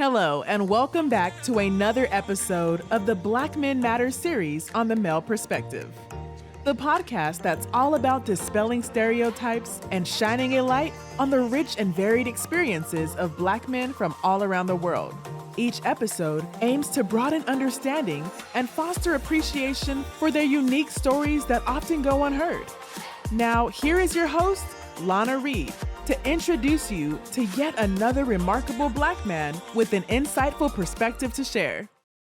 Hello, and welcome back to another episode of the Black Men Matter series on the male perspective. The podcast that's all about dispelling stereotypes and shining a light on the rich and varied experiences of Black men from all around the world. Each episode aims to broaden understanding and foster appreciation for their unique stories that often go unheard. Now, here is your host, Lana Reid, to introduce you to yet another remarkable Black man with an insightful perspective to share.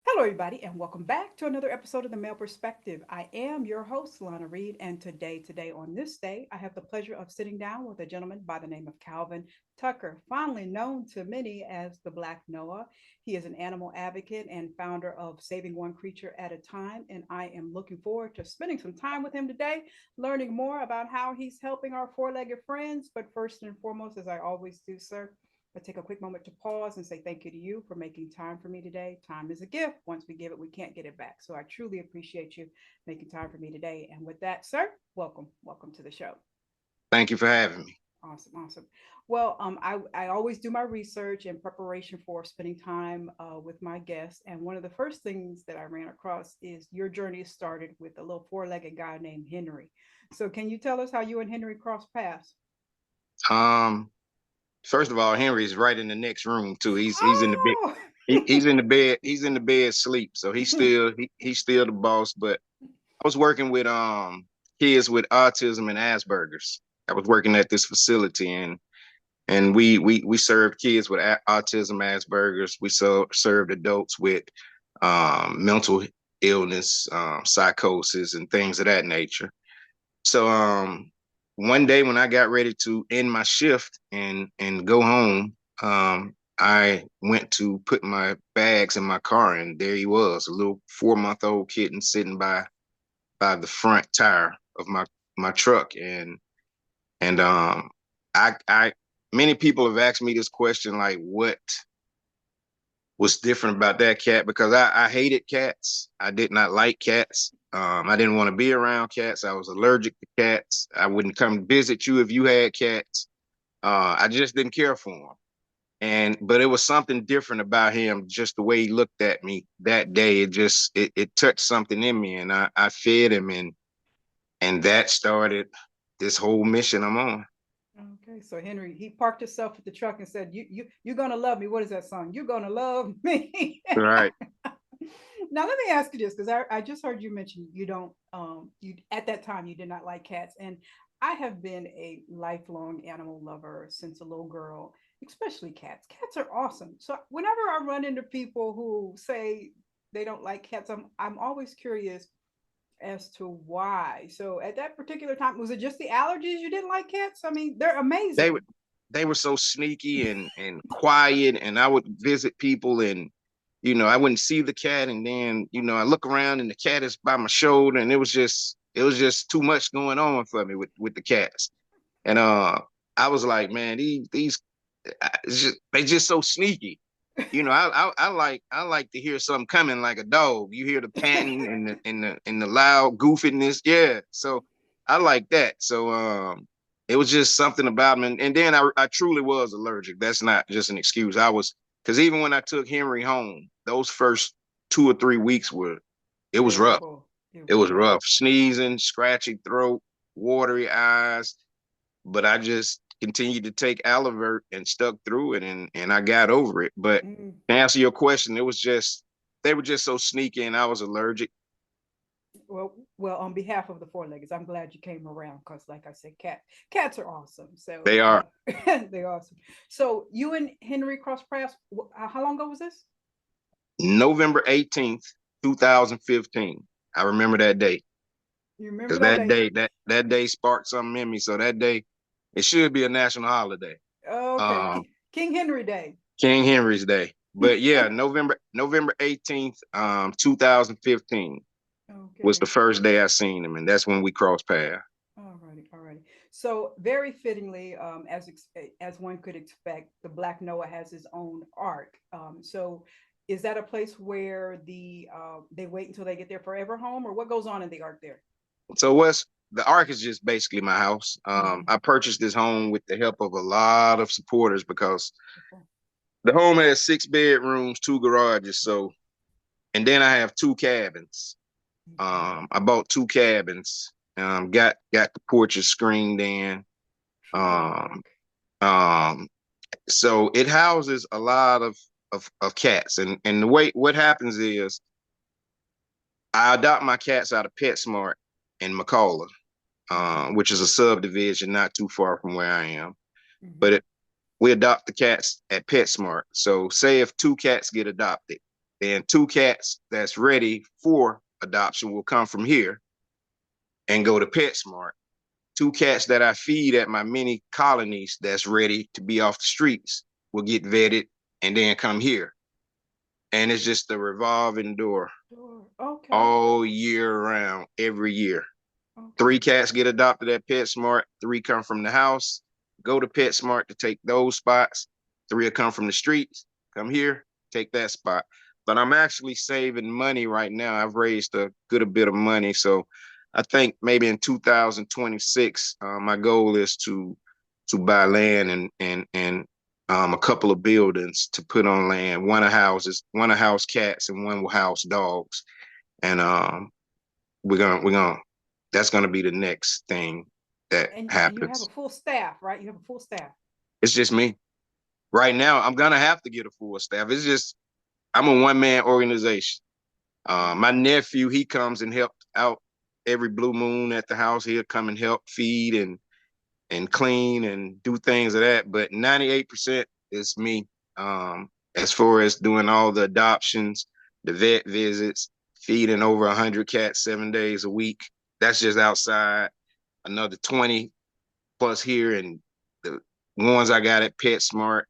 Hello, everybody, and welcome back to another episode of The Male Perspective. I am your host, Lana Reid, and today, on this day, I have the pleasure of sitting down with a gentleman by the name of Calvin Tucker, fondly known to many as the Black Noah. He is an animal advocate and founder of Saving One Creature at a Time, and I am looking forward to spending some time with him today, learning more about how he's helping our four-legged friends. But first and foremost, as I always do, sir, I take a quick moment to pause and say thank you to you for making time for me today. Time is a gift. Once we give it, we can't get it back. So I truly appreciate you making time for me today. And with that, sir, welcome to the show. Thank you for having me. Awesome. Well, I always do my research in preparation for spending time with my guests. And one of the first things that I ran across is your journey started with a little four-legged guy named Henry. So can you tell us how you and Henry crossed paths? Um, First of all, Henry's right in the next room too. He's in the bed. Oh, He's in the bed. He's in the bed sleep. So he's still the boss. But I was working with kids with autism and Asperger's. I was working at this facility and we served kids with autism, Asperger's. We served adults with mental illness, psychosis, and things of that nature. So one day when I got ready to end my shift and go home, I went to put my bags in my car, and there he was, a little 4-month-old kitten sitting by the front tire of my truck. And I many people have asked me this question, like, what was different about that cat? Because I hated cats. I did not like cats. I didn't want to be around cats. I was allergic to cats. I wouldn't come visit you if you had cats. I just didn't care for them. But it was something different about him, just the way he looked at me that day. It touched something in me, and I fed him, and that started this whole mission I'm on. okay. So Henry, he parked himself at the truck and said, You're gonna love me." What is that song? "You're gonna love me." Right. Now let me ask you this, because I just heard you mention you don't you at that time you did not like cats. And I have been a lifelong animal lover since a little girl, especially cats. Cats are awesome. So whenever I run into people who say they don't like cats, I'm always curious as to why. So at that particular time, was it just the allergies you didn't like cats? I mean, they're They amazing. were they were so sneaky and quiet, and I would visit people, and I wouldn't see the cat, and then I look around and the cat is by my shoulder, and it was just too much going on for me with the cats. And I was like, man, these they just so sneaky. I like to hear something coming like a dog. You hear the panting and the loud goofiness. Yeah. So I like that. So it was just something about me. And then I truly was allergic. That's not just an excuse. Because even when I took Henry home, those first 2 or 3 weeks it was rough. Terrible. It was Yeah. rough. Sneezing, scratchy throat, watery eyes. But I just continued to take Alivert and stuck through it, and I got over it. But Mm. to answer your question, they were just so sneaky, and I was allergic. Well, on behalf of the four leggeds, I'm glad you came around, because, like I said, cats are awesome. So They are. they're awesome. So you and Henry crossed paths. How long ago was this? November 18th, 2015. I remember that day, You remember because that that day? day that day sparked something in me. So that day, it should be a national holiday. Okay, Um, King Henry Day. King Henry's Day. But yeah, November 18th, 2015 was Okay. the first day I seen him, and that's when we crossed paths. All righty. So very fittingly, as one could expect, the Black Noah has his own arc. So is that a place where they wait until they get their forever home, or what goes on in the arc there? So the Ark is just basically my house. Mm-hmm. I purchased this home with the help of a lot of supporters because The home has 6 bedrooms, 2 garages. So, and then I have 2 cabins. I bought 2 cabins. Got the porches screened in. Um, Terrific. um, so it houses a lot of cats. And the way what happens is I adopt my cats out of PetSmart in McCullough, which is a subdivision not too far from where I am. But Mm-hmm. we adopt the cats at PetSmart. So say if 2 cats get adopted, then 2 cats that's ready for adoption will come from here and go to PetSmart. 2 cats that I feed at my mini colonies that's ready to be off the streets will get vetted and then come here. And it's just a revolving door Sure. Okay. all year round, every year. Okay. 3 cats get adopted at PetSmart. 3 come from the house, go to PetSmart to take those spots. 3 will come from the streets, come here, take that spot. But I'm actually saving money right now. I've raised a good a bit of money. So I think maybe in 2026, my goal is to buy land and a couple of buildings to put on land. One will house cats, and one will house dogs. And we're gonna that's gonna be the next thing that And you have a happens. full staff, right? You have a full staff. It's just me. Right now, I'm gonna have to get a full staff. It's just I'm a one-man organization. My Okay. nephew, he comes and helps out every blue moon at the house. He'll come and help feed and clean and do things of that. But 98% is me. As far as doing all the adoptions, the vet visits, feeding over 100 cats 7 days a week. That's just outside. Another 20 plus here, and the ones I got at PetSmart,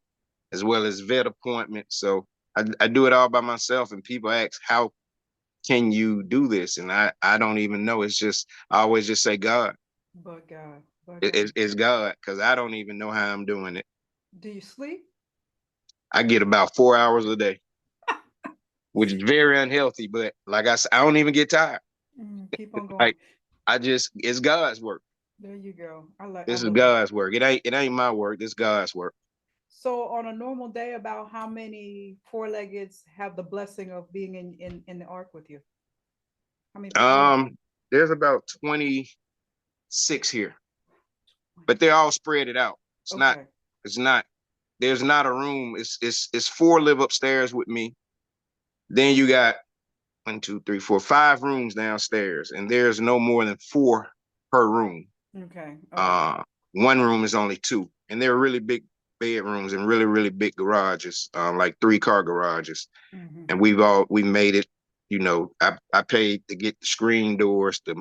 as well as vet appointments. So I do it all by myself, and people ask, how can you do this? And I don't even know. It's just, I always just say God. But God, but It, God. it's God, because I don't even know how I'm doing it. Do you sleep? I get about 4 hours a day, which is very unhealthy. But like I said, I don't even get tired. Keep on going. Like it's God's work. There you go. I This is love it. God's work. It ain't my work. It's God's work. So on a normal day, about how many four-leggeds have the blessing of being in the ark with you? How many people? How many? There's about 26 here, but they're all spread it out. It's not. Okay. It's not. There's not a room. It's 4 live upstairs with me. Then you got 1, 2, 3, 4, 5 rooms downstairs, and there's no more than 4 per room. Okay. Okay. Uh, one room is only 2, and they're really big bedrooms and really really big garages, like 3-car garages. Mm-hmm. And we made it. I paid to get the screen doors, the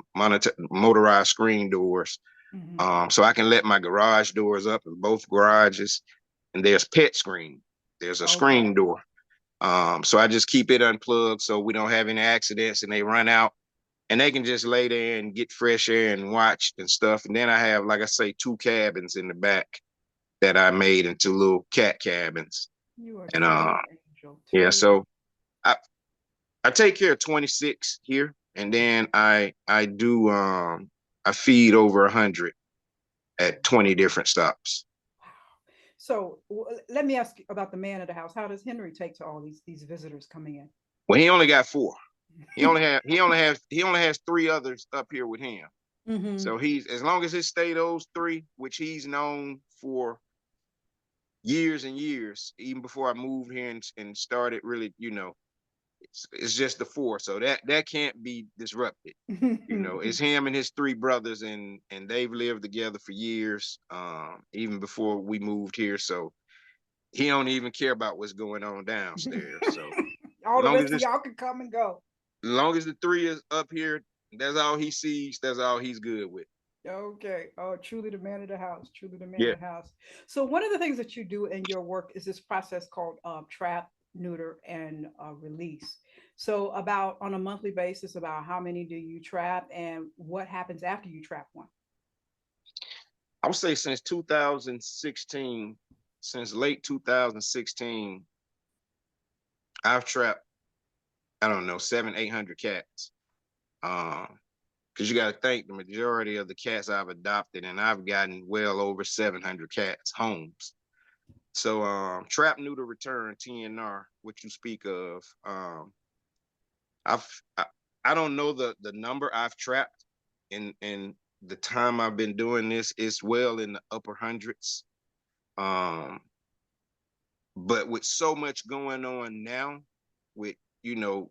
motorized screen doors, Mm-hmm. so I can let my garage doors up in both garages. And there's pet screen. There's a Okay. screen door. So I just keep it unplugged so we don't have any accidents and they run out. And they can just lay there and get fresh air and watch and stuff. And then I have, like I say, 2 cabins in the back that I made into little cat cabins. You are And truly an angel. yeah, Truly. so I I take care of 26 here, and then I feed over 100 at 20 different stops. Wow. So let me ask you about the man of the house. How does Henry take to all these visitors coming Well, he only got 4. He in? only have he only has 3 others up here with him. Mm-hmm. So he's, as long as it stay those 3, which he's known for years and years, even before I moved here and started really, it's just the 4. So that can't be disrupted. It's him and his 3 brothers, and they've lived together for years, even before we moved here. So he don't even care about what's going on downstairs. So All the long as rest of this, y'all can come and go. as long as the 3 is up here, that's all he sees. That's all he's good with. Okay. Oh, truly the man of the house. Truly the man of Yeah. the house. So one of the things that you do in your work is this process called trap, neuter, and release. So about on a monthly basis, about how many do you trap, and what happens after you trap one? I would say since 2016, since late 2016, I've trapped, I don't know, 800 cats. Because you got to think, the majority of the cats I've adopted, and I've gotten well over 700 cats homes. So trap neuter return TNR, what you speak of. I've I don't know the number I've trapped in the time I've been doing this. It's well in the upper hundreds. Um, but with so much going on now, with you know,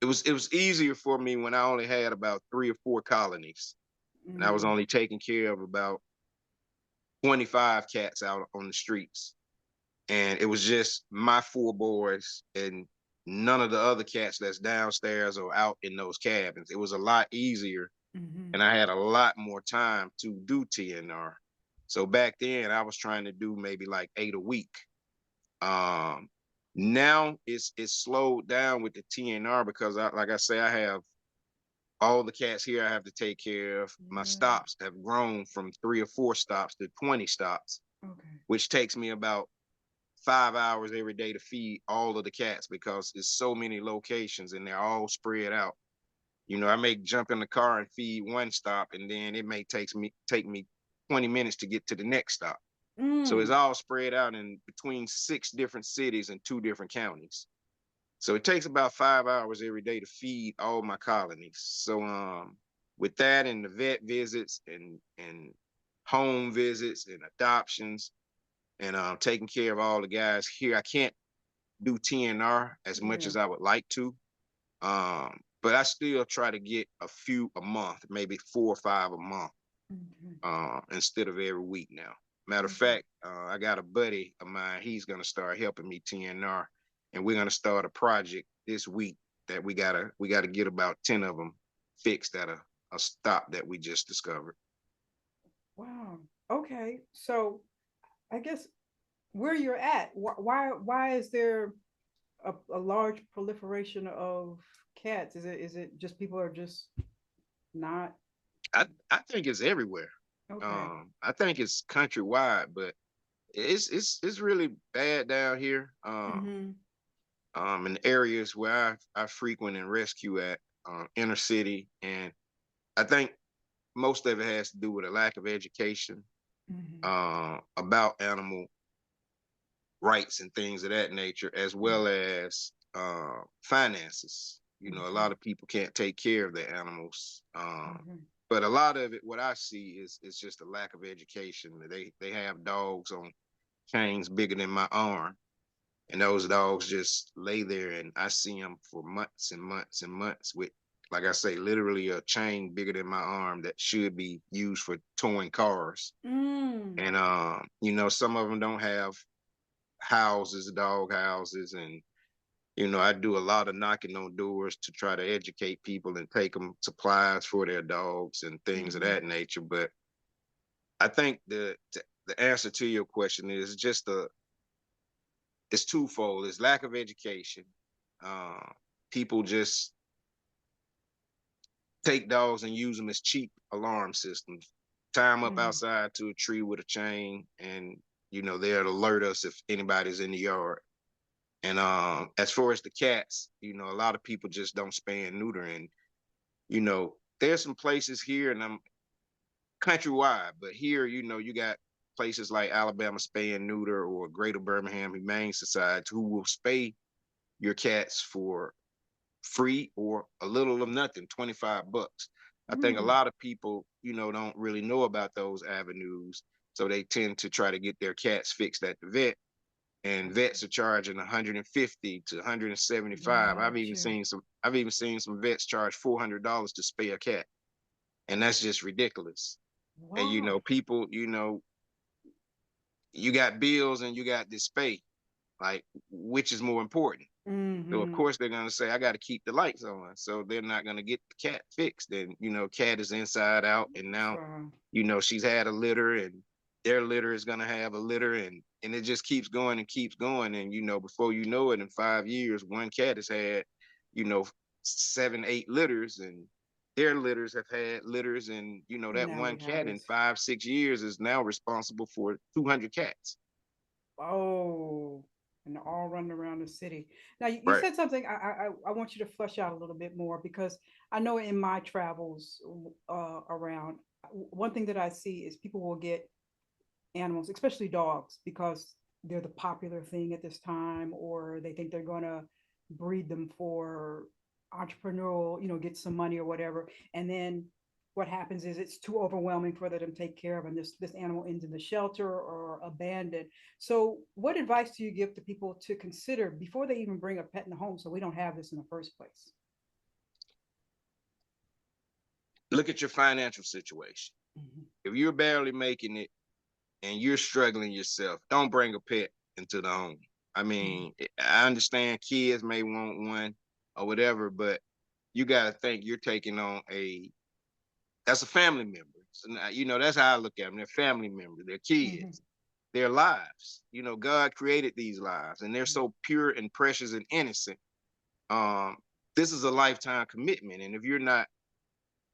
it was easier for me when I only had about 3 or 4 colonies, and I was Mm, only taking care of about 25 cats out on the streets. And it was just my 4 boys and none of the other cats that's downstairs or out in those cabins. It was a lot easier, mm-hmm, and I had a lot more time to do TNR. So back then, I was trying to do maybe like 8 a week. Um, Now it's slowed down with the TNR because, like I say, I have all the cats here I have to take care of. My yeah. stops have grown from 3 or 4 stops to 20 stops, Okay. which takes me about 5 hours every day to feed all of the cats because it's so many locations and they're all spread out. I may jump in the car and feed one stop, and then it may take me 20 minutes to get to the next stop. So it's Mm, all spread out in between 6 different cities and 2 different counties. So it takes about 5 hours every day to feed all my colonies. So with that and the vet visits and home visits and adoptions and taking care of all the guys here, I can't do TNR as much yeah. as I would like to. But I still try to get a few a month, maybe 4 or 5 a month, Okay. instead of every week now. Matter of Okay. fact, I got a buddy of mine. He's gonna start helping me TNR, and we're gonna start a project this week that we gotta get about 10 of them fixed at a stop that we just discovered. Wow. Okay. So I guess where you're at, why is there a large proliferation of cats? Is it just people are just not I think it's everywhere. okay? I think it's countrywide, but it's really bad down here. Mm-hmm. In areas where I frequent and rescue at, inner city, and I think most of it has to do with a lack of education Mm-hmm. about animal rights and things of that nature, as well as finances. A Okay. lot of people can't take care of their animals. Okay. But a lot of it, what I see is just a lack of education. They have dogs on chains bigger than my arm, and those dogs just lay there, and I see them for months and months and months with, like I say, literally a chain bigger than my arm that should be used for towing cars. Mm. And some of them don't have houses, dog houses, and I do a lot of knocking on doors to try to educate people and take them supplies for their dogs and things of Mm-hmm. that nature. But I think the answer to your question is just it's twofold. It's lack of education. Uh, People just take dogs and use them as cheap alarm systems. Tie them up Mm. outside to a tree with a chain, and they'll alert us if anybody's in the yard. And as far as the cats, a lot of people just don't spay and neuter. And there's some places here, and I'm countrywide, but here, you got places like Alabama Spay and Neuter or Greater Birmingham Humane Society who will spay your cats for free or a little of nothing, 25 bucks. I think a Mm. lot of people, don't really know about those avenues. So they tend to try to get their cats fixed at the vet. And Okay. vets are charging 150 to 175. Gotcha. I've even seen some vets charge $400 to spay a cat. And that's just ridiculous. And Wow. people, you got bills and you got this spay. Like, which is more important? So of Mm-hmm. course they're gonna say I got to keep the lights on. So they're not gonna get the cat fixed. And cat is inside out, and now So she's had a litter, and their litter is gonna have a litter, and it just keeps going and keeps going. And before you know it, in 5 years, one cat has had, you know, 7, 8 litters, and their litters have had litters, and that now we one have cat in this. 5, 6 years is now responsible for 200 cats. Oh, and they're all running around the city. Now you Right. said something I want you to flesh out a little bit more because I know in my travels around one thing that I see is people will get animals, especially dogs, because they're the popular thing at this time, or they think they're going to breed them for entrepreneurial, get some money or whatever. And then what happens is it's too overwhelming for them to take care of, and this animal ends in the shelter or abandoned. So, what advice do you give to people to consider before they even bring a pet in the home, so we don't have this in the first place? Look at your financial situation. Mm-hmm. If you're barely making it and you're struggling yourself, don't bring a pet into the home. I mean, I understand kids may want one or whatever, but you got to think you're taking on that's a family member. So now, that's how I look at them. They're family members, they're Mm-hmm. kids, their lives. God created these lives and they're so pure and precious and innocent. Um, this is a lifetime commitment. And if you're not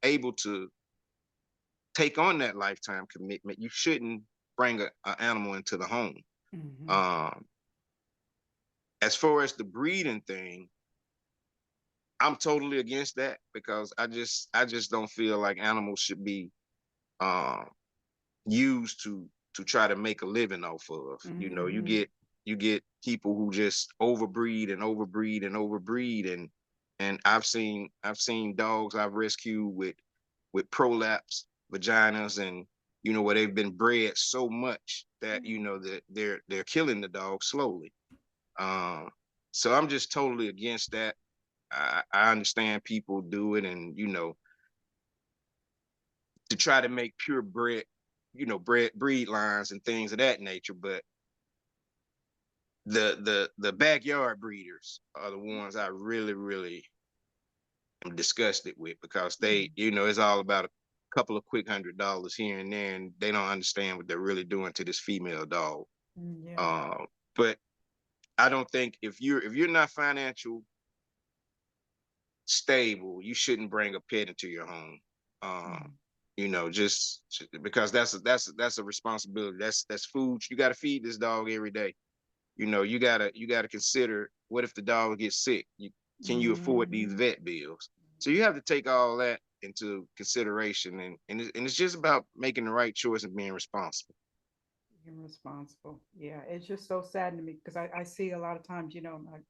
able to take on that lifetime commitment, you shouldn't bring an animal into the home. Mm-hmm. Um, as far as the breeding thing, I'm totally against that because I just don't feel like animals should be um, used to try to make a living off of. You Mm-hmm. get people who just overbreed and overbreed and overbreed and I've seen dogs I've rescued with prolapse vaginas and where they've been bred so much that that they're killing the dog slowly. Um, so I'm just totally against that. I understand people do it and to try to make purebred, breed lines and things of that nature. But the backyard breeders are the ones I really, really am disgusted with because they, it's all about a couple of quick $100 here and there, and they don't understand what they're really doing to this female dog. Yeah. Uh, but I don't think if you're not financial stable, you shouldn't bring a pet into your home. Um, Mm-hmm. just because that's a responsibility. That's food. You got to feed this dog every day. You gotta consider what if the dog gets sick? Can you afford these Mm-hmm. vet bills? So you have to take all that into consideration, and it's just about making the right choice and being responsible. Irresponsible. Yeah, it's just so sad to me because I see a lot of times, like,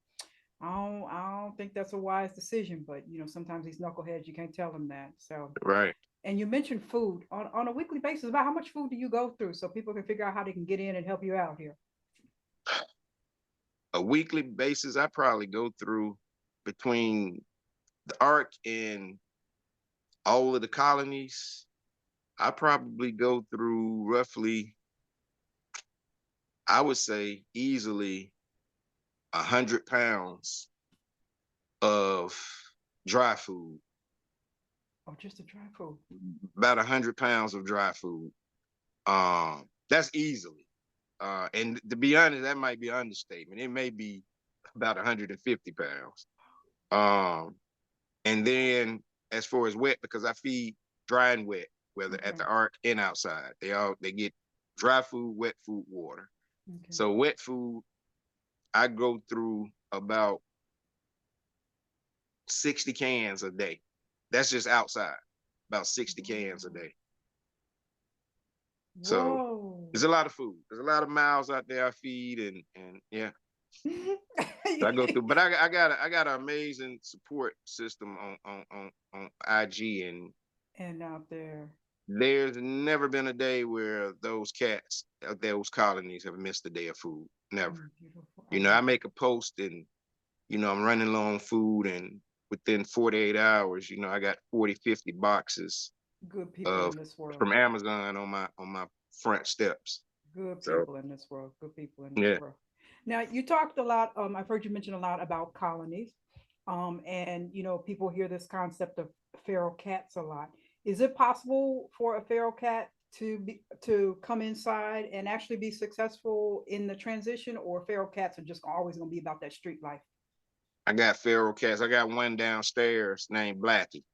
I don't think that's a wise decision, but sometimes these knuckleheads, you can't tell them that. So, Right. and you mentioned food on a weekly basis. About how much food do you go through so people can figure out how they can get in and help you out here? A weekly basis, I probably go through between the Ark and all of the colonies. I probably go through roughly, I would say easily 100 pounds of dry food, Oh, just the dry food. about 100 pounds of dry food. That's easily. And to be honest, that might be an understatement. It may be about 150 pounds. Um, and then as far as wet, because I feed dry and wet, whether at Okay. the Ark and outside, they get dry food, wet food, water. Okay. So wet food, I go through about 60 cans a day. That's just outside, about 60 cans a Wow. day. So Whoa. there's a lot of food. There's a lot of mouths out there I feed, and yeah, I go through. But I got an amazing support system on IG, and And out there. there's never been a day where those cats, those colonies, have missed a day of food. Never. Beautiful. I love I make a post, and I'm running low on food, and within 48 hours, I got 40, 50 boxes good people of in this world. from Amazon on my front steps. Good So people in this world. Good people in this yeah, world. Now, you talked a lot. I've heard you mention a lot about colonies. And people hear this concept of feral cats a lot. Is it possible for a feral cat to come inside and actually be successful in the transition, or feral cats are just always going to be about that street life? I got feral cats. I got one downstairs named Blackie.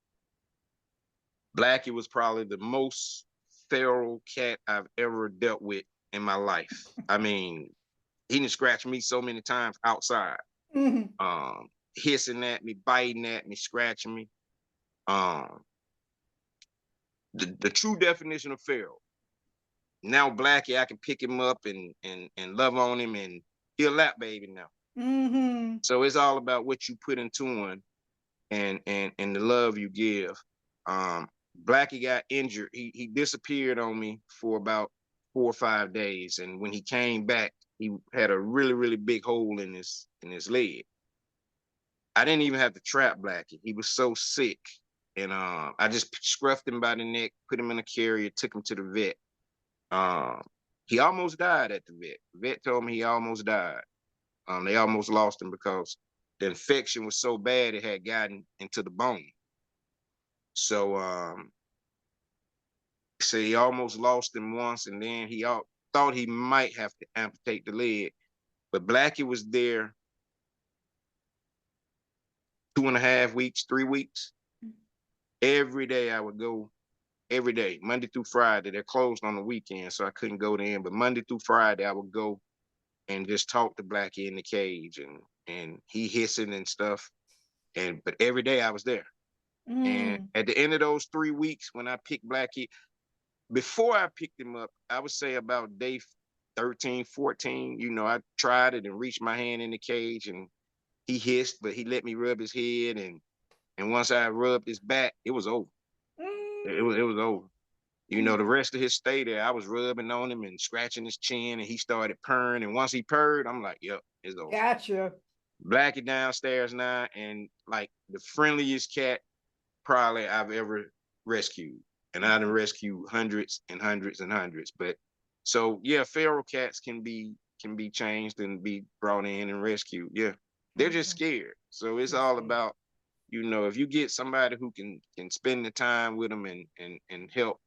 Blackie was probably the most feral cat I've ever dealt with in my life. I mean, he didn't scratch me so many times outside, Mhm. hissing at me, biting at me, scratching me. Um, the true definition of feral. now Blackie, I can pick him up and love on him, and he'll lap baby now. Mm-hmm. So it's all about what you put into him and the love you give. Blackie got injured. He disappeared on me for about 4 or 5 days, and when he came back, he had a really really big hole in his leg. I didn't even have to trap Blackie. He was so sick, and I just scruffed him by the neck, put him in a carrier, took him to the vet. Um, he almost died at the vet. The vet told me he almost died. They almost lost him because the infection was so bad it had gotten into the bone. So so he almost lost him once, and then thought he might have to amputate the leg. But Blackie was there 2.5 weeks, 3 weeks. Every day I would go, every day, Monday through Friday. They're closed on the weekend, so I couldn't go in. But Monday through Friday, I would go and just talk to Blackie in the cage, and he hissing and stuff. But every day I was there. And Mm. at the end of those 3 weeks, when I picked Blackie, before I picked him up, I would say about day 13, 14, I tried it and reached my hand in the cage, and he hissed, but he let me rub his head. And once I rubbed his back, it was over. It was over. The rest of his stay there, I was rubbing on him and scratching his chin, and he started purring. And once he purred, I'm like, yep, it's over. Gotcha. Blackie downstairs now, and like the friendliest cat probably I've ever rescued. And I done rescued hundreds and hundreds and hundreds. But so yeah, feral cats can be changed and be brought in and rescued. Yeah. They're just Okay. scared. So it's Just all scared. about, if you get somebody who can spend the time with them and help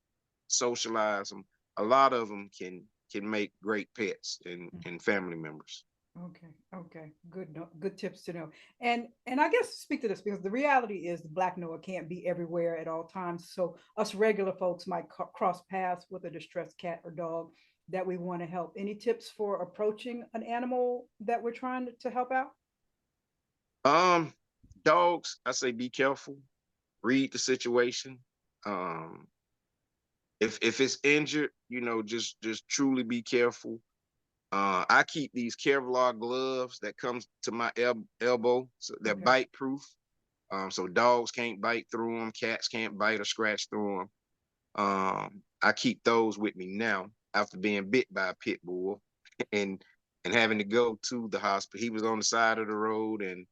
socialize them, a lot of them can make great pets and family members. Okay, okay, good, good tips to know. And I guess speak to this because the reality is the Black Noah can't be everywhere at all times. So us regular folks might cross paths with a distressed cat or dog that we want to help. Any tips for approaching an animal that we're trying to help out? Um, Dogs, I say be careful, read the situation. Um, if it's injured, just truly be careful. I keep these Kevlar gloves that comes to my elbow, so they're Okay. bite proof. So dogs can't bite through them, cats can't bite or scratch through them. I keep those with me now after being bit by a pit bull and having to go to the hospital. He was on the side of the road, and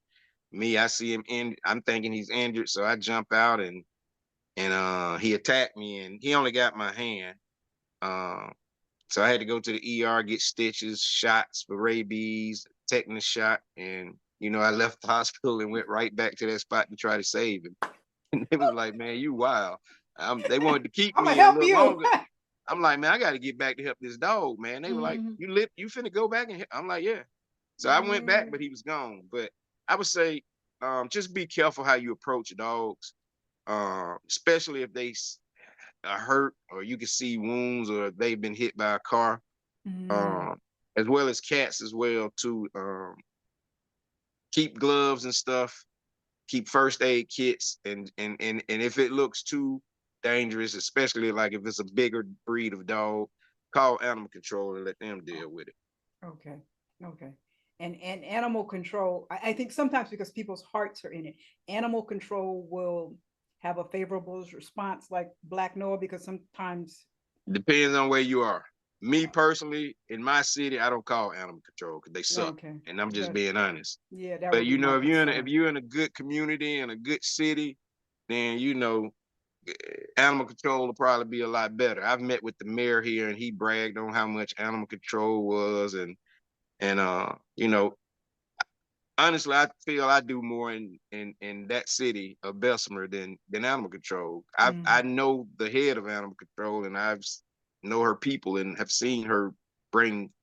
I see him in. I'm thinking he's injured, so I jump out and he attacked me, and he only got my hand. Um, so I had to go to the ER, get stitches, shots for rabies, tetanus shot, and I left the hospital and went right back to that spot to try to save him. And they was like, "Man, you wild." They wanted to keep I'm gonna me a help little you. longer. I'm like, "Man, I got to get back to help this dog, man." They were like, Mhm. You finna go back and I'm like, "Yeah." So I went back, but Mm. he was gone. But I would say, just be careful how you approach dogs, especially if they are hurt or you can see wounds or they've been hit by a car, Mm. um, as well as cats as well too. Keep gloves and stuff. Keep first aid kits, and if it looks too dangerous, especially like if it's a bigger breed of dog, call animal control and let them deal with it. Okay. Okay. And animal control, I think sometimes because people's hearts are in it, animal control will have a favorable response like Black Noah because sometimes Depends on where you are. Me personally, in my city, I don't call animal control because they suck, okay. and I'm just That being honest. yeah, that But would be my if concern. you're in a good community and a good city, then animal control will probably be a lot better. I've met with the mayor here, and he bragged on how much animal control was, and honestly, I feel I do more in that city of Bessemer than animal control. I Mhm. know the head of animal control, and know her people and have seen her bring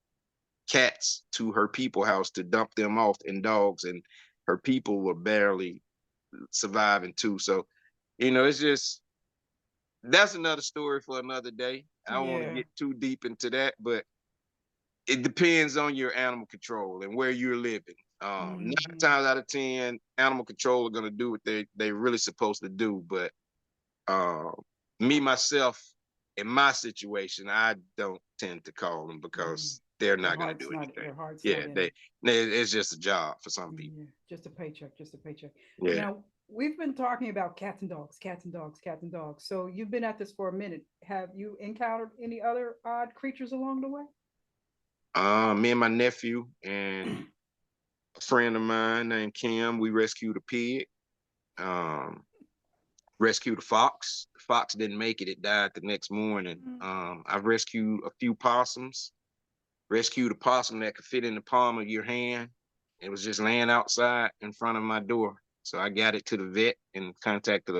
cats to her people house to dump them off and dogs, and her people were barely surviving too. So, it's just that's another story for another day. I don't want to Yeah. get too deep into that, but it depends on your animal control and where you're living. Nine Mhm. times out of 10, animal control are going to do what they really supposed to do. But uh, me myself, in my situation, I don't tend to call them Mm. because they're not going to do anything. Their heart's Yeah, not in it. it's just a job for some people. Yeah, just a paycheck, just a paycheck. Yeah. Now, we've been talking about cats and dogs, cats and dogs, cats and dogs. So you've been at this for a minute. Have you encountered any other odd creatures along the way? Me and my nephew and a friend of mine named Kim, we rescued a pig. Um, rescued a fox. The fox didn't make it; it died the next morning. Mm. I've rescued a few possums. Rescued a possum that could fit in the palm of your hand. It was just laying outside in front of my door. So I got it to the vet and contacted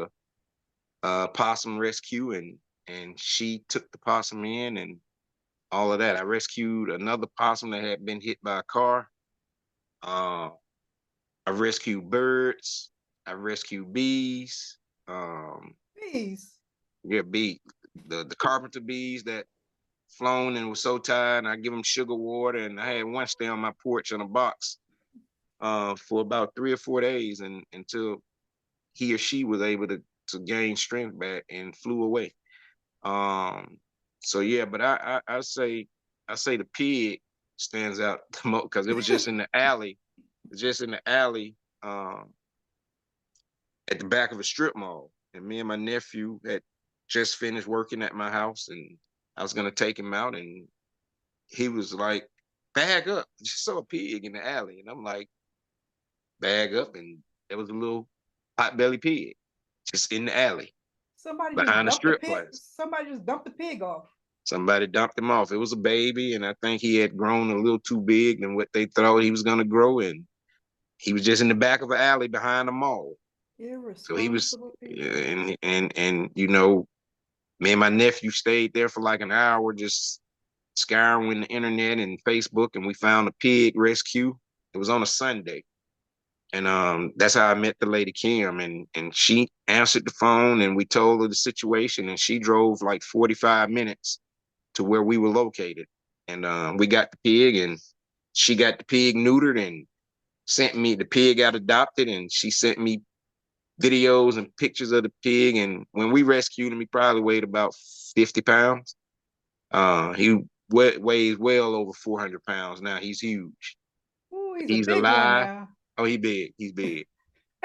a possum rescue, and she took the possum in and all of that. I rescued another possum that had been hit by a car. Uh, I rescued birds. I rescued bees. Um, Bees. yeah, the carpenter bees that flown and was so tired. And I give them sugar water, and I had one stay on my porch in a box for about 3 or 4 days, and until he or she was able to gain strength back and flew away. Um, so yeah, but I say the pig stands out the most because it was just in the alley, just in the alley um, at the back of a strip mall, and me and my nephew had just finished working at my house, and I was gonna take him out, and he was like, "Bag up!" Just saw a pig in the alley, and I'm like, "Bag up!" And there was a little pot-belly pig just in the alley Somebody just behind a dumped the strip pig. place. Somebody just dumped the pig off. Somebody dumped him off. It was a baby, and I think he had grown a little too big than what they thought he was going to grow. And he was just in the back of an alley behind a mall. So he was, Irresponsible yeah, people. and me and my nephew stayed there for like an hour, just scouring the internet and Facebook, and we found a pig rescue. It was on a Sunday, and that's how I met the lady Kim, and she answered the phone, and we told her the situation, and she drove like 45 minutes to where we were located. And we got the pig, and she got the pig neutered and sent me the pig got adopted, and she sent me videos and pictures of the pig. And when we rescued him, he probably weighed about 50 pounds. He weighs well over 400 pounds now. He's huge. Oh, he's a He's big one alive. now. Oh, he big. He's big.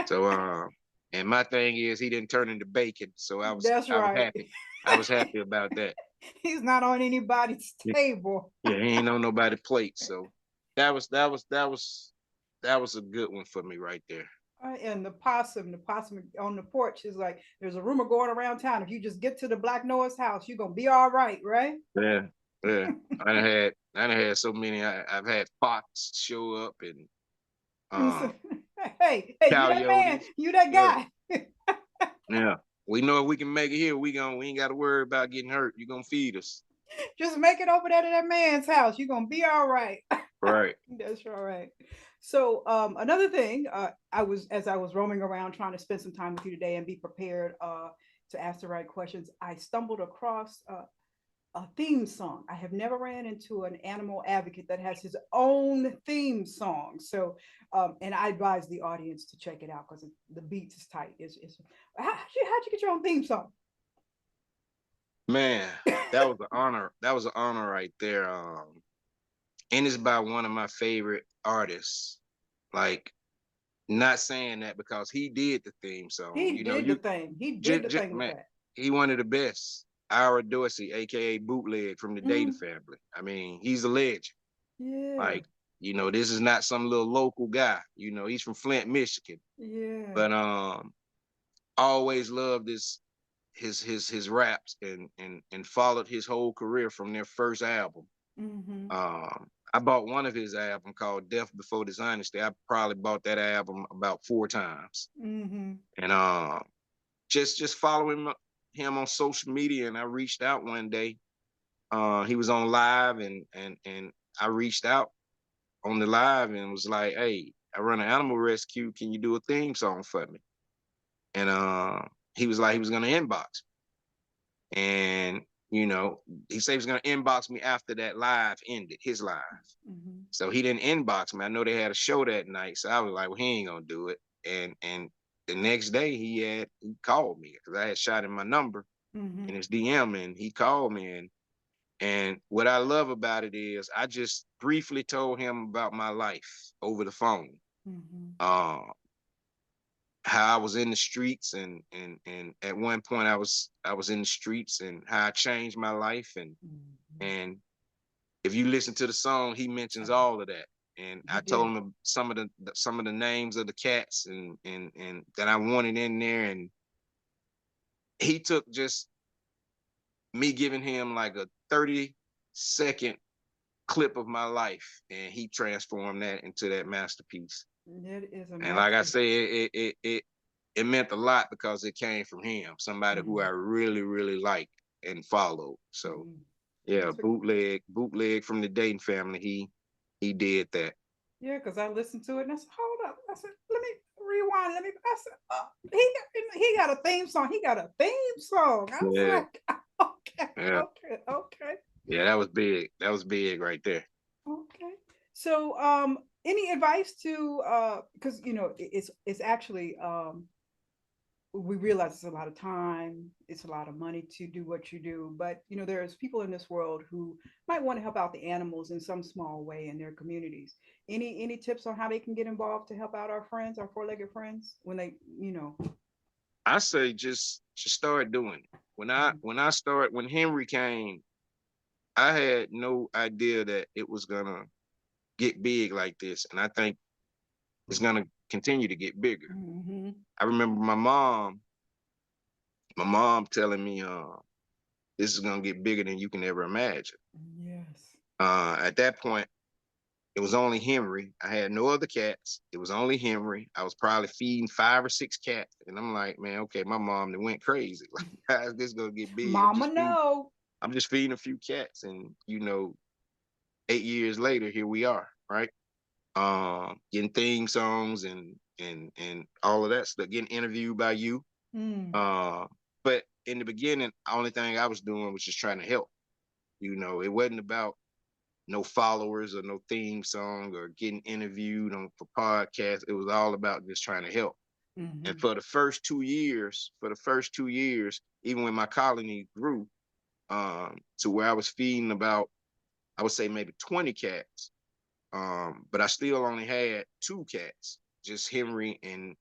So and my thing is he didn't turn into bacon. So I was That's I was right. happy. I was happy about that. He's not on anybody's Yeah, table. yeah, he ain't on nobody's plate. So that was a good one for me right there. And the possum on the porch is like, there's a rumor going around town. If you just get to the Black Noah's house, you're gonna be all right, right? Yeah, yeah. I done had so many. I've had fox show up and And so, um hey, you that man, coyotes. you that Yeah, guy. yeah. We know if we can make it here, we ain't got to worry about getting hurt. You gonna feed us, Just make it over there to that man's house. You're gonna be all right. right? That's all right. So another thing, as I was roaming around trying to spend some time with you today and be prepared to ask the right questions, I stumbled across a theme song. I have never ran into an animal advocate that has his own theme song. So, and I advise the audience to check it out because the beats is tight. How'd you get your own theme song? Man, that was an honor. That was an honor right there. And it's by one of my favorite artists. Like, not saying that because he did the theme song. He did the You thing. He did just, the thing with man, that. he one of the best. Ira Dorsey, aka Bootleg from the Data Mm, family. I mean, he's a legend. yeah, Like, this is not some little local guy. He's from Flint, Michigan. yeah. But I always loved his raps and followed his whole career from their first album. Mm-hmm. I bought one of his album called Death Before Dishonest. I probably bought that album about 4 times. Mm-hmm. And just following him on social media, and I reached out one day. He was on live, and I reached out on the live and was like, "Hey, I run an animal rescue. Can you do a theme song for me?" And he was like, he was gonna inbox me. And he said he was gonna inbox me after that live ended, his live. Mm-hmm. So he didn't inbox me. I know they had a show that night, so I was like, "Well, he ain't gonna do it." And the next day he called me because I had shot him my number Mm-hmm. in his DM, and he called me, and And what I love about it is I just briefly told him about my life over the phone. Mm-hmm. Uh, how I was in the streets, and at one point I was in the streets, and how I changed my life. Mm-hmm. And if you listen to the song, he mentions all of that. And He I told did. him some of the names of the cats and that I wanted in there. And he took just me giving him like a 30-second clip of my life, and he transformed that into that masterpiece. It is a And like I masterpiece. said, it meant a lot because it came from him, somebody who Mm-hmm. I really, really liked and followed. So Mm-hmm. yeah, That's what, bootleg from the Dayton family. He did that. yeah, because I listened to it and I said, hold up. I said, let me rewind. Let me. I said, oh, he got a theme song. He got a theme song. I was Yeah, like, okay, yeah, okay, okay, yeah. That was big. That was big right there. okay. So, any advice to because it's actually we realize it's a lot of time, it's a lot of money to do what you do, but there's people in this world who might want to help out the animals in some small way in their communities. Any tips on how they can get involved to help out our friends, our four-legged friends, when they. I say just start doing it. Mhm, When Henry came, I had no idea that it was gonna get big like this, and I think it's gonna continue to get bigger. mhm, I remember my mom telling me, this is gonna get bigger than you can ever imagine. yes. At that point, it was only Henry. I had no other cats. It was only Henry. I was probably feeding 5 or 6 cats, and I'm like, man, okay, my mom that went crazy. Like, how is this gonna get big? Mama no. I'm just feeding a few cats, and 8 years later, here we are, right? Getting theme songs and all of that stuff, getting interviewed by you. Mm, Uh, but in the beginning, the only thing I was doing was just trying to help. It wasn't about no followers or no theme song or getting interviewed on for podcasts. It was all about just trying to help. And mhm, for the first 2 years, even when my colony grew, to where I was feeding about, I would say maybe 20 cats. But I still only had 2 cats, just Henry and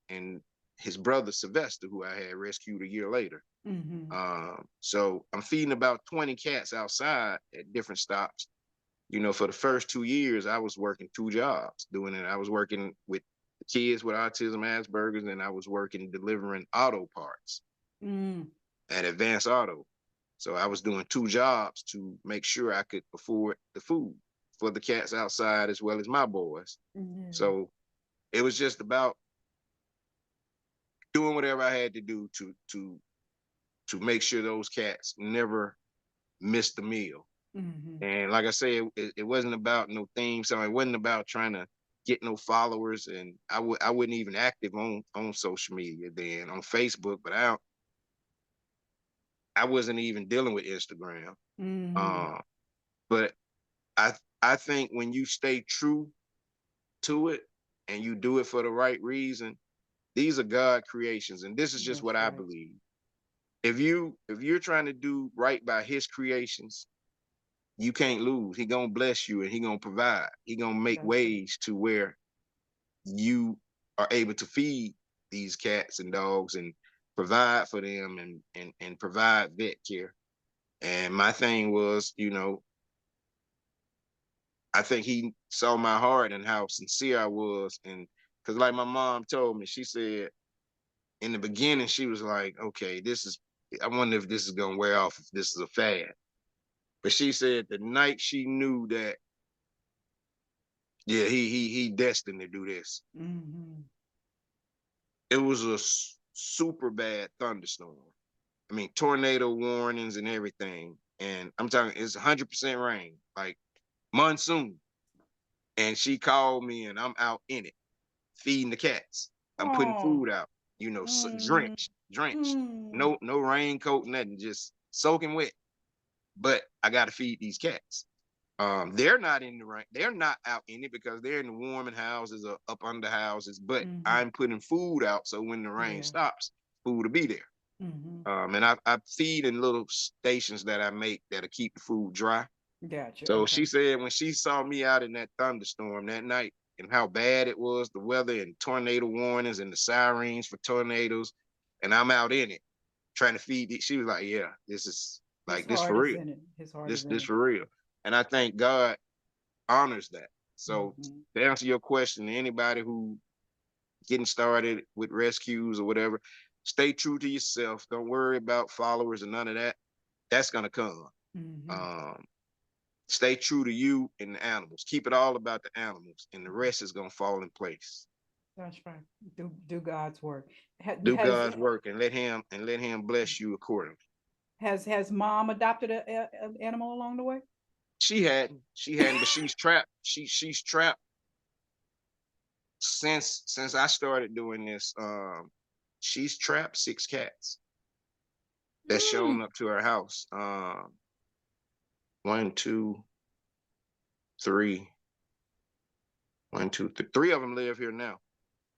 his brother Sylvester, who I had rescued a year later. mhm, So I'm feeding about 20 cats outside at different stops. For the first 2 years, I was working 2 jobs doing it. I was working with kids with autism, Asperger's, and I was working delivering auto parts mm, at Advanced Auto. So I was doing 2 jobs to make sure I could afford the food for the cats outside as well as my boys. yeah. So it was just about doing whatever I had to do to make sure those cats never missed a meal. Mhm, And like I said, it wasn't about no theme song. It wasn't about trying to get no followers. And I wasn't even active on social media then on Facebook, but I wasn't even dealing with Instagram. mhm, Uh, but I I think when you stay true to it and you do it for the right reason, these are God creations, and this is just what that's I right. believe. If you're trying to do right by His creations, you can't lose. He gonna bless you and He gonna provide. He gonna make That's right. ways to where you are able to feed these cats and dogs and provide for them and provide vet care. And my thing was, I think He saw my heart and how sincere I was. And because, like my mom told me, she said in the beginning, she was like, okay, I wonder if this is going to wear off, if this is a fad. But she said the night she knew that, yeah, he destined to do this. Mhm, It was a super bad thunderstorm. I mean, tornado warnings and everything. And I'm talking, it's 100% rain, like monsoon. And she called me, and I'm out in it, feeding the cats. I'm putting oh, food out, mm, drenched. mm, No raincoat, nothing, just soaking wet. But I got to feed these cats. They're not in the rain. They're not out in it because they're in the warming houses or up under houses. But mhm, I'm putting food out so when the rain yeah, stops, food will be there. And I feed in little stations that I make that'll keep the food dry. Gotcha. So Okay. she said when she saw me out in that thunderstorm that night and how bad it was, the weather and tornado warnings and the sirens for tornadoes, and I'm out in it trying to feed it. She was like, "Yeah, this is His like this heart for is real. in it. His heart is This in it. for real." And I think God honors that. So Mm-hmm. to answer your question, anybody who getting started with rescues or whatever, stay true to yourself. Don't worry about followers and none of that. That's gonna come. Mm-hmm. Um, Stay true to you and the animals. Keep it all about the animals, and the rest is gonna fall in place. That's right. Do God's work. Do God's work and let him bless you accordingly. Has mom adopted a animal along the way? She hadn't, but she's trapped. She's trapped since I started doing this. She's trapped 6 cats that's shown Mm, up to her house. One, two, three, one, two, three of them live here now.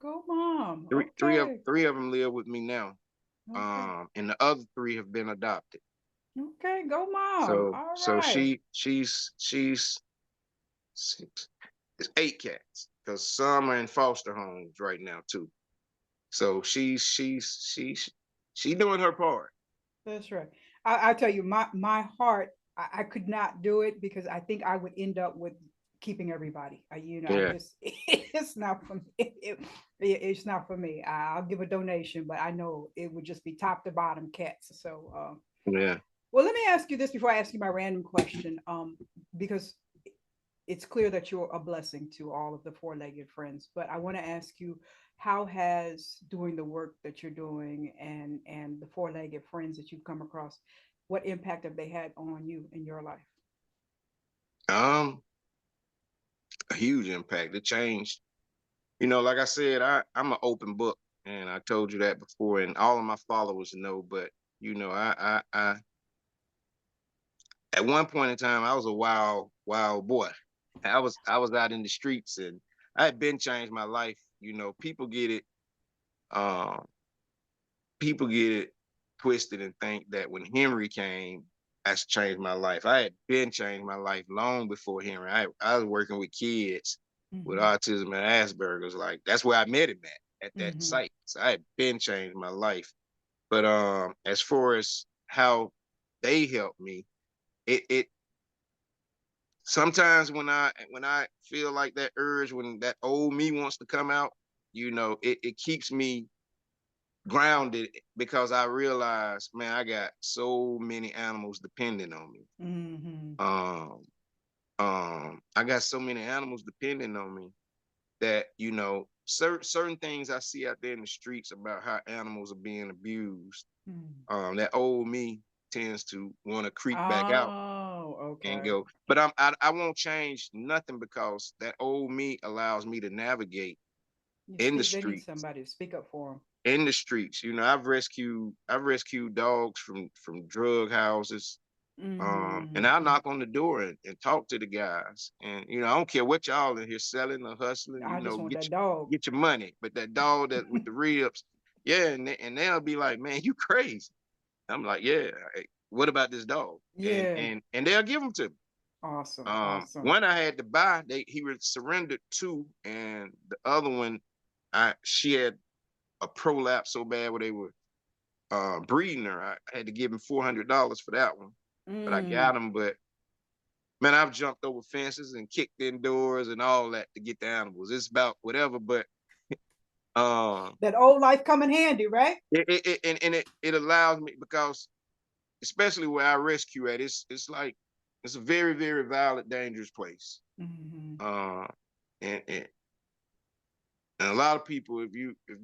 go mom. Three Okay. three of them live with me now. Okay. And the other three have been adopted. Okay. Go mom. So All so right. she's six. It's 8 cats because some are in foster homes right now too. So she doing her part. That's right. I tell you, my heart, I could not do it because I think I would end up with keeping everybody. I Yeah, just it's not for me. It's not for me. I'll give a donation, but I know it would just be top to bottom cats. So, yeah. well, let me ask you this before I ask you my random question. Because it's clear that you're a blessing to all of the four-legged friends, but I want to ask you, how has doing the work that you're doing and the four-legged friends that you've come across, what impact have they had on you in your life? Um, a huge impact. It changed. Like I said, I'm an open book, and I told you that before, and all of my followers know. But I at one point in time, I was a wild boy. I was out in the streets, and I had been changed my life. Um, people get it twisted and think that when Henry came, that's changed my life. I had been changed my life long before Henry. I was working with kids with Mm-hmm. autism and Asperger's. Like that's where I met him at that Mm-hmm. site. So I had been changed my life. But as far as how they helped me, it sometimes when I feel like that urge, when that old me wants to come out, it keeps me grounded because I realize, man, I got so many animals depending on me. Mm-hmm. Um, I got so many animals depending on me that certain things I see out there in the streets about how animals are being abused. Mm-hmm. That old me tends to want to creep back out Oh, and okay. go, but I won't change nothing because that old me allows me to navigate You in the speak. They need streets somebody to speak up for in the streets. I've rescued dogs from drug houses. And them. I Mm-hmm. knock on the door and talk to the guys. And I don't care what y'all in here selling or hustling, I just want get that dog. get your money. But that dog that with the ribs, yeah, and they'll be like, man, you crazy. I'm like, yeah. What about this dog? And Yeah. and and they'll give them to me. Awesome. Awesome. One I had to buy, he was surrendered to, and the other one, she had a prolapse so bad where they were breeding her. I had to give him $400 for that one, but I Mm. got him. But man, I've jumped over fences and kicked in doors and all that to get the animals. It's about whatever, but um, That old life come in handy, right? it allows me because especially where I rescue at, it's like it's a very very violent, dangerous place. Mm-hmm. Uh, and, and and a lot of people, if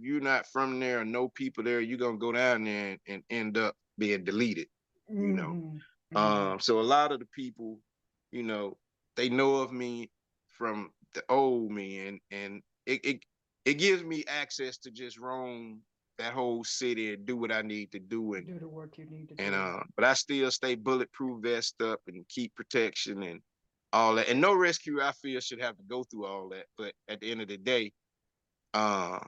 you're not from there or know people there, you're gonna go down there and end up being deleted. You know. Mm-hmm. Mm-hmm. So a lot of the people, you know, they know of me from the old me, and it gives me access to just roam that whole city and do what I need to do, and Do the work you need to and do. but I still stay bulletproof vest up and keep protection and all that. And no rescue I feel should have to go through all that. But at the end of the day, uh,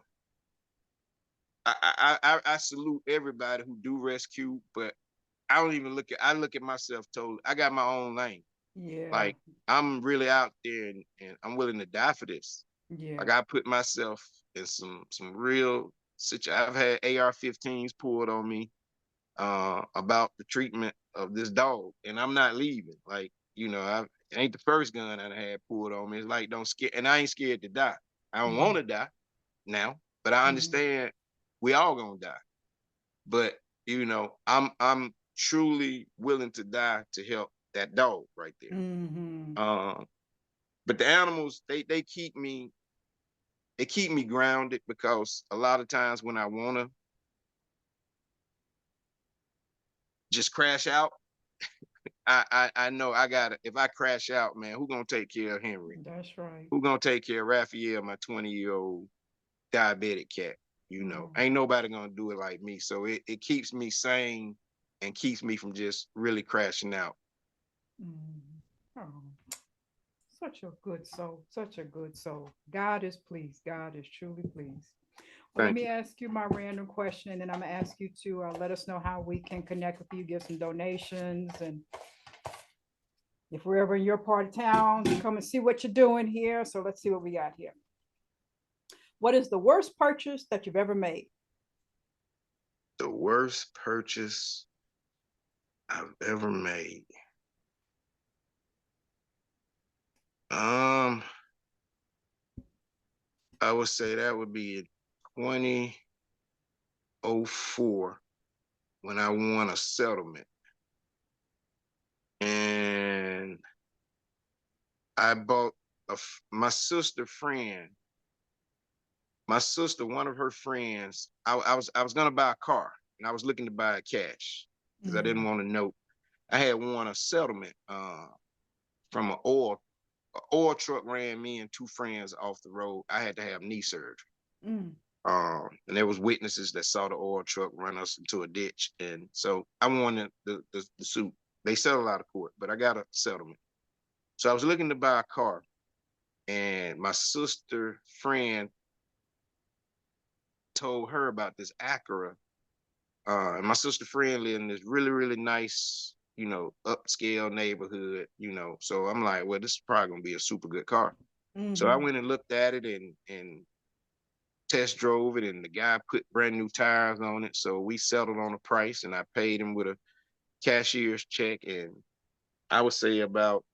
I salute everybody who do rescue, but I don't even I look at myself totally. I got my own lane. Yeah. Like I'm really out there and I'm willing to die for this. Yeah. Like I put myself in some real situation. I've had AR-15s pulled on me about the treatment of this dog, and I'm not leaving. Like, it ain't the first gun I had pulled on me. It's like don't scare, and I ain't scared to die. I don't Mm-hmm. want to die now, but I Mm-hmm. understand we all gonna die. But I'm truly willing to die to help that dog right there. Mm-hmm. Um, but the animals, they keep me grounded because a lot of times when I wanna just crash out, I know I gotta. If I crash out, man, who gonna take care of Henry? That's right. Who gonna take care of Raphael, my 20-year-old diabetic cat? Oh. Ain't nobody gonna do it like me. So it keeps me sane and keeps me from just really crashing out. Mm. Oh, such a good soul. Such a good soul. God is pleased. God is truly pleased. Well, let Thank me you. ask you my random question, and then I'm gonna ask you to let us know how we can connect with you, give some donations, and if we're ever in your part of town, come and see what you're doing here. So let's see what we got here. What is the worst purchase that you've ever made? The worst purchase I've ever made. Um, I would say that would be in 2004 when I won a settlement. And I bought my sister friend. My sister, one of her friends, I was gonna buy a car and I was looking to buy it cash because I didn't Mm, want to note. I had won a settlement from an oil truck ran me and two friends off the road. I had to have knee surgery. mm, And there was witnesses that saw the oil truck run us into a ditch. And so I won the suit. They settled out of court, but I got a settlement. So I was looking to buy a car, and my sister friend told her about this Acura. And my sister friend lived in this really, really nice, upscale neighborhood, So I'm like, well, this is probably gonna be a super good car. So I mm-hmm. went and looked at it and test drove it, and the guy put brand new tires on it. So we settled on a price, and I paid him with a cashier's check. And I would say about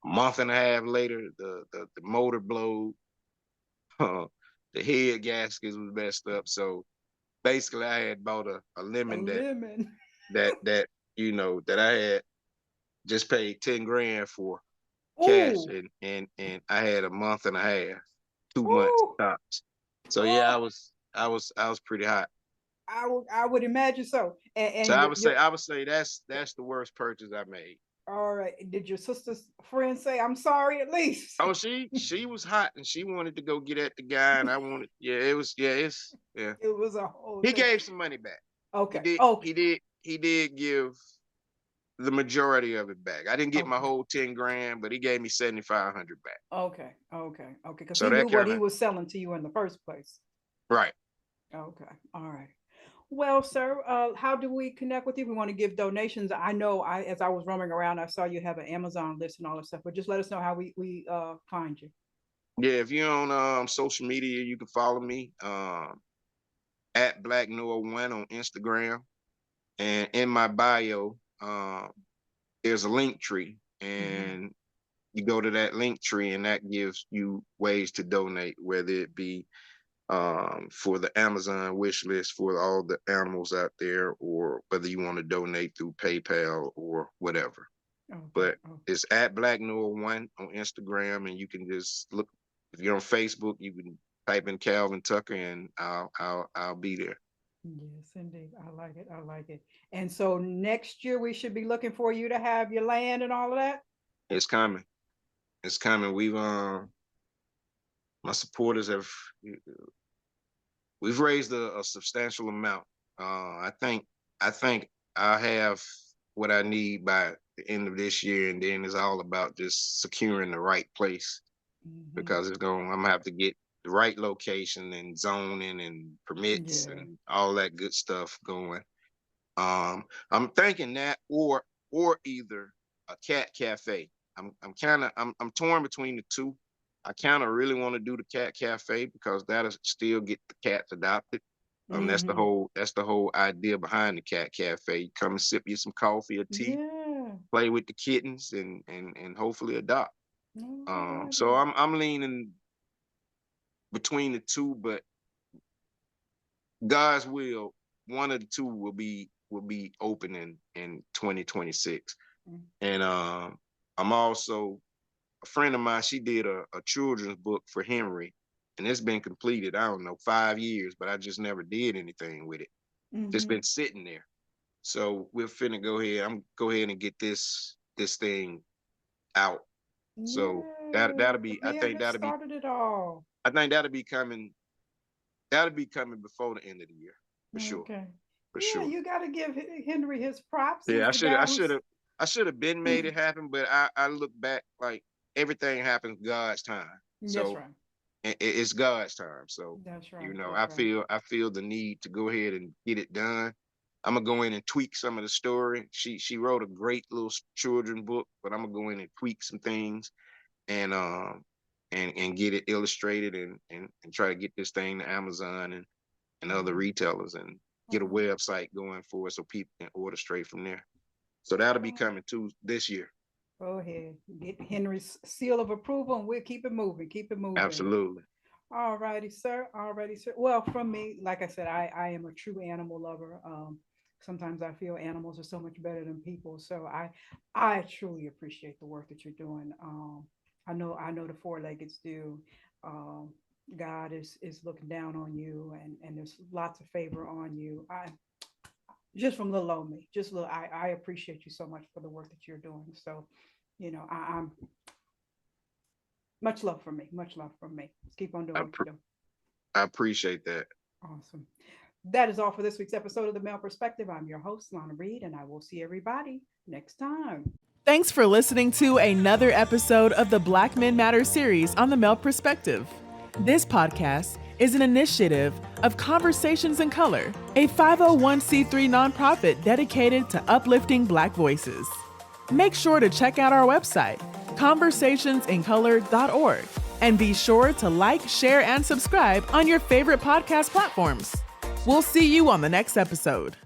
a month and a half later, the motor blowed, the head gaskets was messed up. So basically, I had bought a A lemon lemon. that I had just paid 10 grand for cash, Ooh, and I had a month and a half, 2 months ooh, tops. So yeah, ooh. I was pretty hot. I would imagine so. And, So and your I would say that's the worst purchase I made. all right. Did your sister's friend say I'm sorry at least? Oh, she was hot and she wanted to go get at the guy, and I wanted, yeah. It was a whole He thing. gave some money back. He Okay. did Okay. he did he did give the majority of it back. I didn't get my Okay. whole 10 grand, but he gave me 7,500 back. Okay. Okay. Okay. Because So he knew that what kind he of was selling to you in the first place. right. Okay. All right. Well, sir, how do we connect with you? We want to give donations. I know as I was roaming around, I saw you have an Amazon list and all that stuff, but just let us know how we find you. Yeah, if you're on social media, you can follow me at Black Noah One on Instagram. And in my bio, there's a link tree, Mm-hmm. and you go to that link tree, and that gives you ways to donate, whether it be for the Amazon wish list for all the animals out there, or whether you want to donate through PayPal or whatever. Okay. But Okay. it's at Black Noah One on Instagram, and you can just look. If you're on Facebook, you can type in Calvin Tucker, and I'll be there. Yes, indeed. I like it. I like it. And so next year we should be looking for you to have your land and all of that. It's coming. It's coming. My supporters we've raised a substantial amount. I think I have what I need by the end of this year, and then it's all about just securing the right place Mm-hmm. because I'm gonna have to get the right location and zoning and permits Yeah. and all that good stuff going. I'm thinking that or either a cat cafe. I'm torn between the two. I kind of really want to do the cat cafe because that'll still get the cats adopted. Mm-hmm. That's the whole idea behind the cat cafe. You come and sip you some coffee or tea, Yeah. play with the kittens, and hopefully adopt. So Alrighty. I'm leaning between the two, but God's will, one of the two will be open in 2026. Mm. And I'm also a friend of mine. She did a children's book for Henry, and it's been completed. I don't know 5 years, but I just never did anything with it. Just Mm-hmm. been sitting there. So we're finna go ahead. I'm go ahead and get this thing out. So Yeah. that'll be. Yeah, you started it all. I think that'll be coming. That'll be coming before the end of the year for sure. Okay. For Yeah, sure. you got to give Henry his props. Yeah, He's the guy who's. I should have been made it happen, but I look back like everything happens God's time. That's So right. it's God's time. So That's right. That's I feel the need to go ahead and get it done. I'm gonna go in and tweak some of the story. She wrote a great little children book, but I'm gonna go in and tweak some things and get it illustrated and try to get this thing to Amazon and other retailers and get a right. website going for it so people can order straight from there. So that'll be coming too this year. Go ahead. Get Henry's seal of approval and we'll keep it moving. Keep it moving. Absolutely. All righty, sir. All righty, sir. Well, from me, like I said, I am a true animal lover. Sometimes I feel animals are so much better than people. So I truly appreciate the work that you're doing. I know the four-leggeds do. Um, God is looking down on you, and there's lots of favor on you. I just from little old me, just little. I appreciate you so much for the work that you're doing. So, I'm much love from me. Much love from me. Let's keep on doing I, what you're doing. I appreciate that. Awesome. That is all for this week's episode of The Male Perspective. I'm your host, Lana Reid, and I will see everybody next time. Thanks for listening to another episode of the Black Men Matter series on the Male Perspective. This podcast is an initiative of Conversations in Color, a 501c3 nonprofit dedicated to uplifting Black voices. Make sure to check out our website, conversationsincolor.org, and be sure to like, share, and subscribe on your favorite podcast platforms. We'll see you on the next episode.